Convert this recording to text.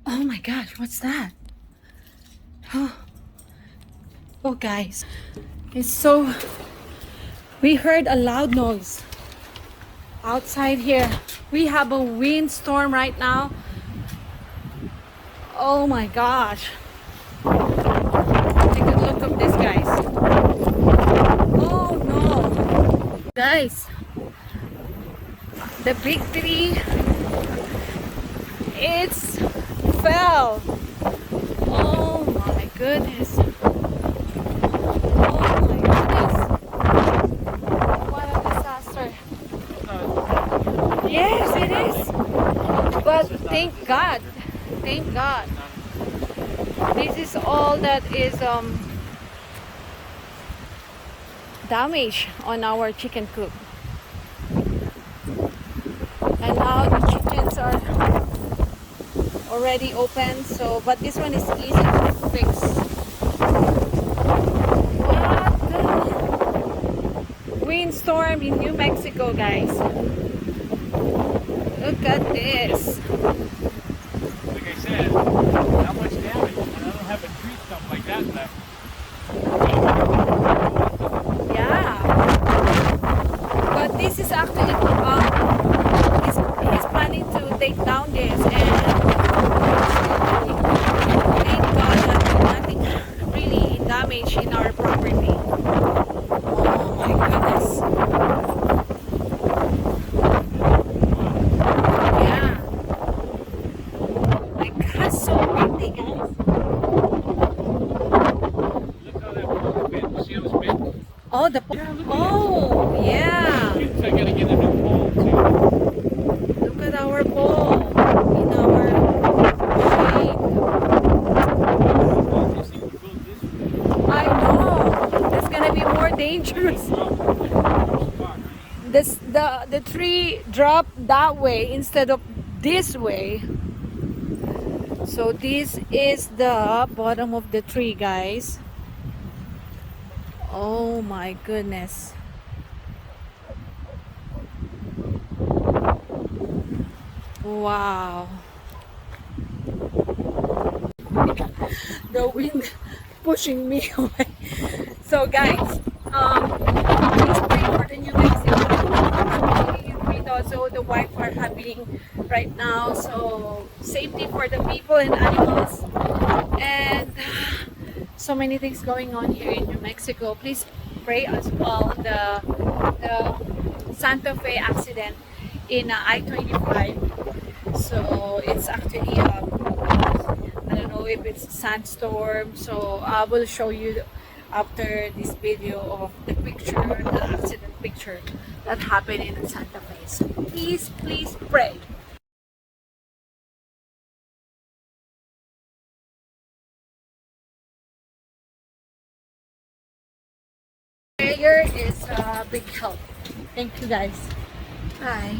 Oh my gosh, what's that? Oh, oh guys, it's so. We heard a loud noise outside here. We have a windstorm right now. Oh my gosh. Take a look of this, guys. Oh no. Guys, the big tree, it's fell. Oh my goodness. Oh my goodness. What a disaster. Yes, it is. But thank God. Thank God. This is all that is damage on our chicken coop. And now the chickens are already open, so but this one is easy to fix. What the windstorm in New Mexico, guys. Look at this. Like I said, not much damage. And I don't have a tree stump like that left. Yeah. But this is actually he's planning to take down this, and thank God that nothing really damaged in our property. Oh my goodness. Yeah. My God's so windy, guys. Look how that pole bent. You see how it's bent? Oh, the oh yeah. So I gotta get a new pole too. Look at our pole in our shade. This thing goes this way. I know. That's gonna be more dangerous. This the tree dropped that way instead of this way. So this is the bottom of the tree, guys. Oh my goodness. Wow. The wind pushing me away. So guys, please pray for the New Mexico. And also the wildfire happening right now. So safety for the people and animals, and so many things going on here in New Mexico. Please pray as well. The Santa Fe accident in I-25. So it's actually I don't know if it's a sandstorm. So I will show you after this video of the picture, the accident picture that happened in Santa Fe. So please pray. Prayer is a big help. Thank you guys. Bye.